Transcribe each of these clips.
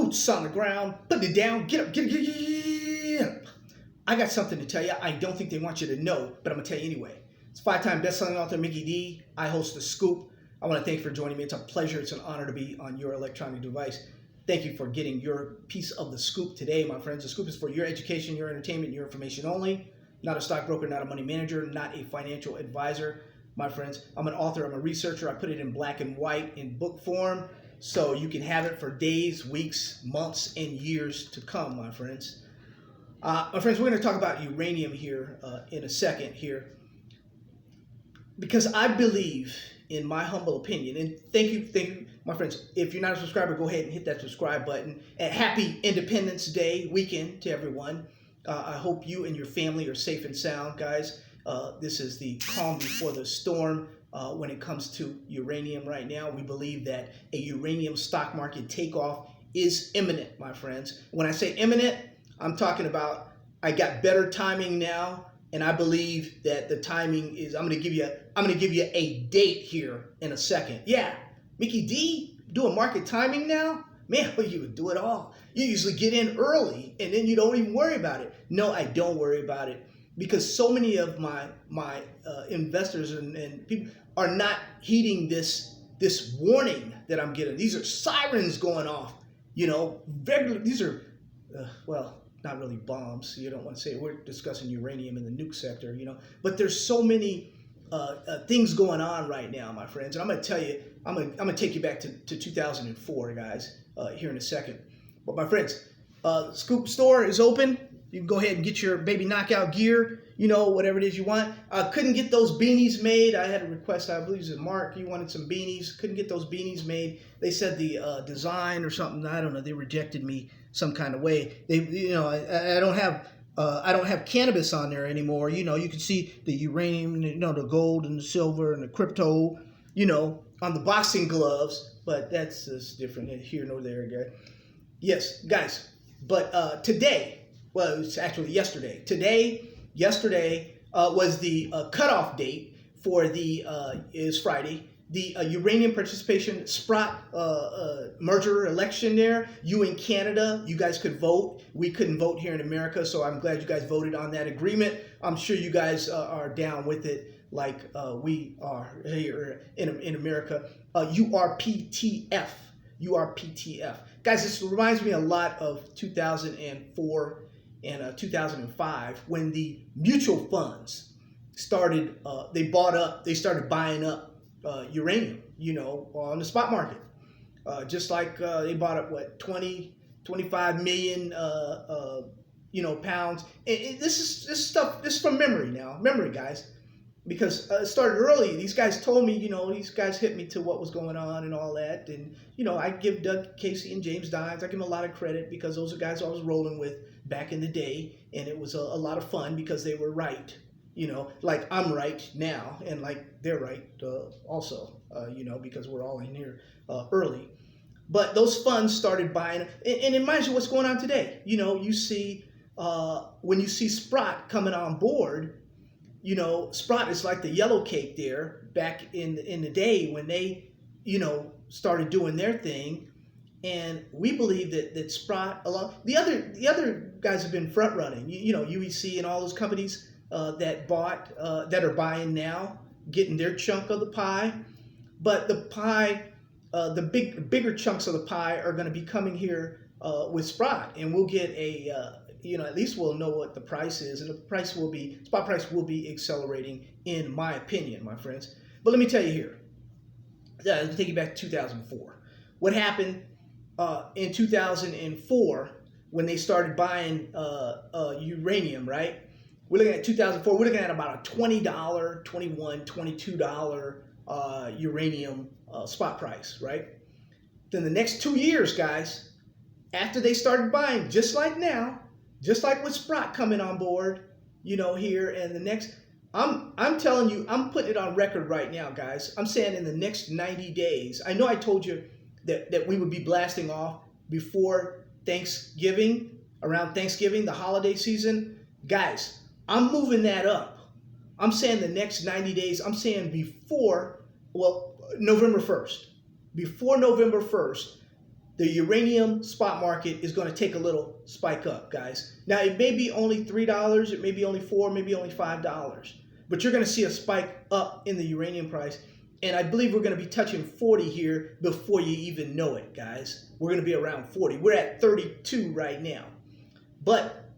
boots on the ground, putting it down, get up, get up. I got something to tell you. I don't think they want you to know, but I'm going to tell you anyway. It's five-time best-selling author Mickey D. I host The Scoop. I want to thank you for joining me. It's a pleasure. It's an honor to be on your electronic device. Thank you for getting your piece of the scoop today, my friends. The scoop is for your education, your entertainment, your information only. Not a stockbroker, not a money manager, not a financial advisor, my friends. I'm an author. I'm a researcher. I put it in black and white in book form so you can have it for days, weeks, months, and years to come, my friends. My friends, we're going to talk about uranium here in a second here, because I believe, in my humble opinion, and thank you, my friends. If you're not a subscriber, go ahead and hit that subscribe button. And happy Independence Day weekend to everyone. I hope you and your family are safe and sound, guys. This is the calm before the storm when it comes to uranium right now. We believe that a uranium stock market takeoff is imminent, my friends. When I say imminent, I'm talking about I got better timing now, and I believe that the timing is. I'm going to give you a date here in a second. Yeah, Mickey D doing market timing now. Man, you would do it all. You usually get in early, and then you don't even worry about it. No, I don't worry about it, because so many of my investors and people are not heeding this warning that I'm getting. These are sirens going off. These are well, not really bombs. You don't want to say we're discussing uranium in the nuke sector, But there's so many things going on right now, my friends. And I'm going to tell you, I'm going to take you back to 2004, guys, here in a second. But my friends, Scoop Store is open. You can go ahead and get your baby knockout gear, whatever it is you want. Couldn't get those beanies made. I had a request, I believe it was Mark. He wanted some beanies. Couldn't get those beanies made. They said the design or something, I don't know. They rejected me some kind of way. I don't have cannabis on there anymore. You can see the uranium, the gold and the silver and the crypto, on the boxing gloves. But that's just different here nor there, guys. Yes, guys. But today, well, it was actually yesterday. Yesterday was the cutoff date for is Friday. The uranium participation Sprott merger election there. You in Canada, you guys could vote. We couldn't vote here in America, so I'm glad you guys voted on that agreement. I'm sure you guys are down with it like we are here in America. URPTF. Guys, this reminds me a lot of 2004 and 2005 when the mutual funds started, they started buying up uranium, on the spot market. Just like they bought up, 25 million, pounds. This is from memory now. Memory, guys. Because it started early. These guys told me, these guys hit me to what was going on and all that. And, I give Doug Casey and James Dines, I give them a lot of credit because those are guys I was rolling with back in the day. And it was a lot of fun because they were right, like I'm right now. And like they're right also, because we're all in here early. But those funds started buying. And it reminds you what's going on today. You see, when you see Sprott coming on board, Sprott is like the yellow cake there back in the day when they, started doing their thing. And we believe that Sprott, along the other guys have been front running, UEC and all those companies that are buying now, getting their chunk of the pie. But the pie, the bigger chunks of the pie are going to be coming here with Sprott, and we'll get at least we'll know what the price is, and the spot price will be accelerating, in my opinion, my friends. But let me tell you here, let me take you back to 2004. What happened in 2004 when they started buying uranium, right? We're looking at 2004, we're looking at about a $20, $21, $22 uranium spot price, right? Then the next 2 years, guys, after they started buying, just like now, just like with Sprott coming on board, here, and the next, I'm telling you, I'm putting it on record right now, guys. I'm saying in the next 90 days, I know I told you that we would be blasting off before Thanksgiving, around Thanksgiving, the holiday season. Guys, I'm moving that up. I'm saying the next 90 days, I'm saying November 1st. Before November 1st, the uranium spot market is going to take a little spike up, guys. Now, it may be only $3, it may be only $4, maybe only $5, but you're going to see a spike up in the uranium price. And I believe we're going to be touching 40 here before you even know it, guys. We're going to be around 40. We're at 32 right now. But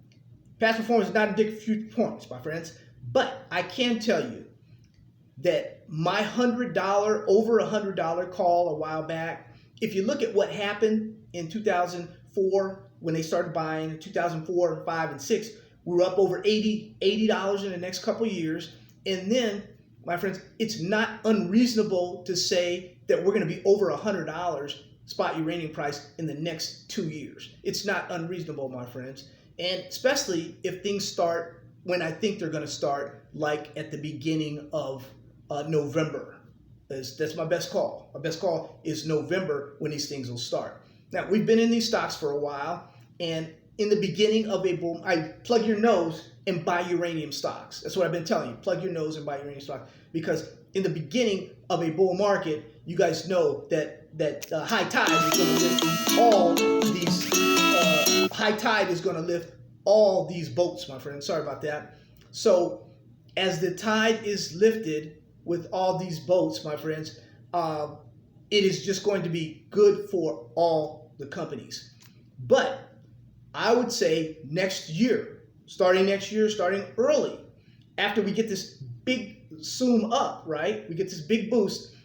past performance is not indicative of future performance, my friends. But I can tell you that my $100, over $100 call a while back, if you look at what happened in 2004 when they started buying, 2004 and 5 and 6, we were up over $80 in the next couple of years. And then, my friends, it's not unreasonable to say that we're going to be over $100 spot uranium price in the next 2 years. It's not unreasonable, my friends. And especially if things start when I think they're going to start, like at the beginning of November. That's my best call. My best call is November when these things will start. Now, we've been in these stocks for a while, and in the beginning of a boom, I plug your nose and buy uranium stocks. That's what I've been telling you. Plug your nose and buy uranium stocks, because in the beginning of a bull market, you guys know that high tide is going to lift all these. High tide is going to lift all these boats, my friend. Sorry about that. So, as the tide is lifted with all these boats, my friends, it is just going to be good for all the companies. But I would say next year, starting early, after we get this big zoom up, right? We get this big boost,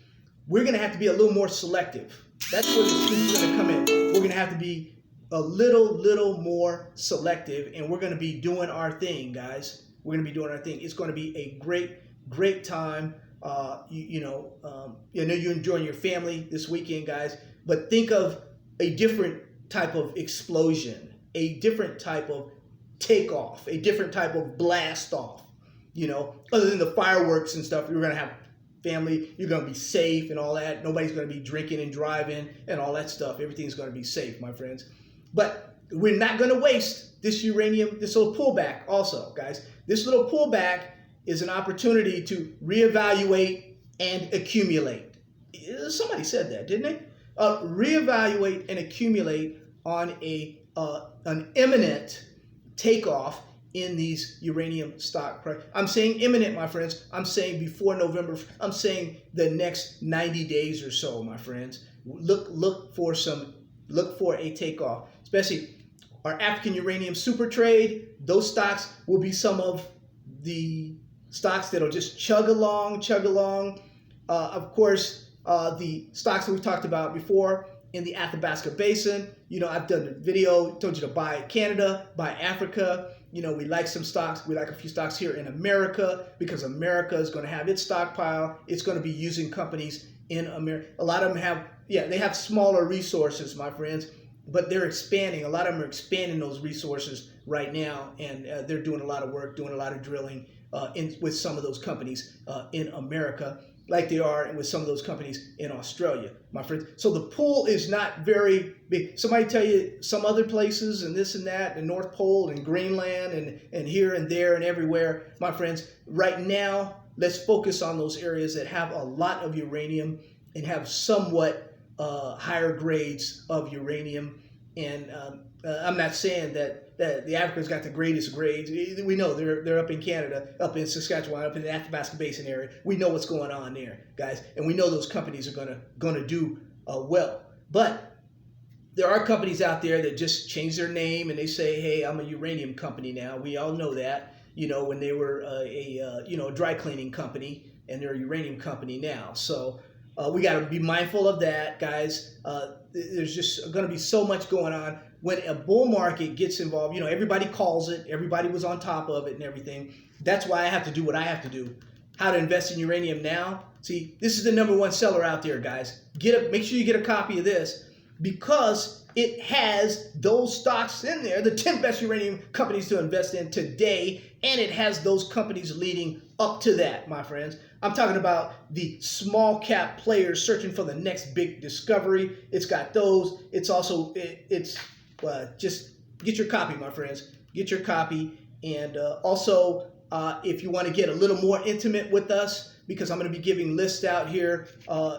we're going to have to be a little more selective. That's where the truth is going to come in. We're going to have to be a little more selective, and we're going to be doing our thing, guys. We're going to be doing our thing. It's going to be a great time. I know you're enjoying your family this weekend, guys, but think of a different type of explosion, a different type of takeoff, a different type of blast off. Other than the fireworks and stuff, you're going to have family, you're going to be safe and all that. Nobody's going to be drinking and driving and all that stuff. Everything's going to be safe, my friends. But we're not going to waste this uranium, this little pullback also, guys. This little pullback is an opportunity to reevaluate and accumulate. Somebody said that, didn't they? Reevaluate and accumulate on an imminent takeoff in these uranium stock price. I'm saying imminent, my friends. I'm saying before November. I'm saying the next 90 days or so, my friends. Look for a takeoff, especially our African uranium super trade. Those stocks will be some of the stocks that'll just chug along. Of course, the stocks that we talked about before in the Athabasca Basin. I've done a video, told you to buy Canada, buy Africa. We like some stocks. We like a few stocks here in America, because America is going to have its stockpile. It's going to be using companies in America. A lot of them they have smaller resources, my friends, but they're expanding. A lot of them are expanding those resources right now, and they're doing a lot of work, doing a lot of drilling with some of those companies in America, like they are with some of those companies in Australia, my friends. So the pool is not very big. Somebody tell you some other places and this and that, and North Pole and Greenland and here and there and everywhere, my friends. Right now, let's focus on those areas that have a lot of uranium and have somewhat higher grades of uranium. And I'm not saying that the Africans got the greatest grades. We know they're up in Canada, up in Saskatchewan, up in the Athabasca Basin area. We know what's going on there, guys, and we know those companies are gonna do well. But there are companies out there that just change their name and they say, "Hey, I'm a uranium company now." We all know that. When they were a dry cleaning company, and they're a uranium company now. So we got to be mindful of that, guys. There's just going to be so much going on. When a bull market gets involved, everybody calls it. Everybody was on top of it and everything. That's why I have to do what I have to do. How to invest in uranium now? See, this is the #1 seller out there, guys. Make sure you get a copy of this, because it has those stocks in there, the 10 best uranium companies to invest in today, and it has those companies leading up to that, my friends. I'm talking about the small cap players searching for the next big discovery. It's got those. It's also, just get your copy, my friends. Get your copy. And also, if you want to get a little more intimate with us, because I'm going to be giving lists out here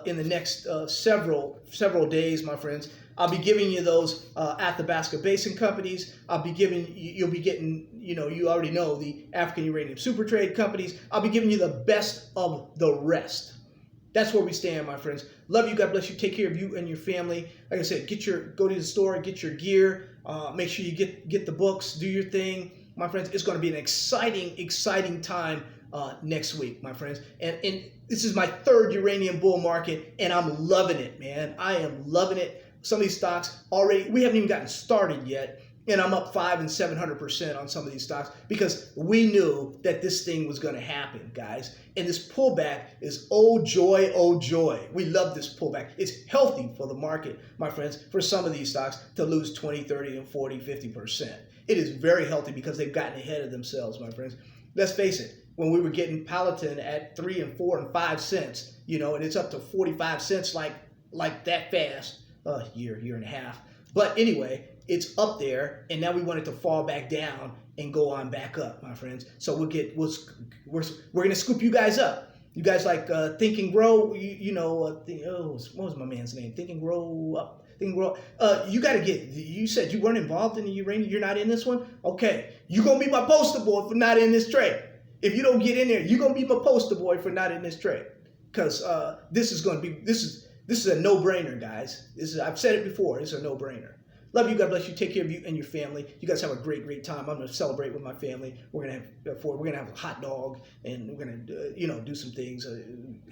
in the next several days, my friends. I'll be giving you those Athabasca Basin companies. I'll be giving you'll be getting, you already know the African Uranium Super Trade companies. I'll be giving you the best of the rest. That's where we stand, my friends. Love you. God bless you. Take care of you and your family. Like I said, go to the store, get your gear. Make sure you get the books, do your thing, my friends. It's going to be an exciting time next week, my friends. And this is my third uranium bull market, and I'm loving it, man. I am loving it. Some of these stocks already, we haven't even gotten started yet, and I'm up 500 and 700% on some of these stocks because we knew that this thing was going to happen, guys. And this pullback is oh joy, oh joy. We love this pullback. It's healthy for the market, my friends, for some of these stocks to lose 20, 30, and 40, 50%. It is very healthy because they've gotten ahead of themselves, my friends. Let's face it. When we were getting Palatine at 3 and 4 and 5 cents, and it's up to 45 cents like that fast, year and a half. But anyway, it's up there, and now we want it to fall back down and go on back up, my friends. So we're gonna scoop you guys up. You guys like Think and Grow, what was my man's name? Think and Grow Up. You got to you said you weren't involved in the uranium. You're not in this one? Okay. You're going to be my poster boy for not in this trade. If you don't get in there, you're going to be my poster boy for not in this trade. Because this is a no-brainer, guys. I've said it before. It's a no-brainer. Love you. God bless you. Take care of you and your family. You guys have a great time. I'm going to celebrate with my family. We're going to have a hot dog, and we're going to do some things,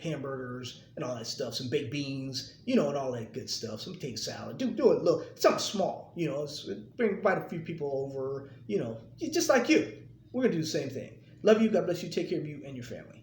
hamburgers and all that stuff, some baked beans, and all that good stuff. Some potato salad. Do it a little, something small. Invite a few people over. Just like you. We're going to do the same thing. Love you. God bless you. Take care of you and your family.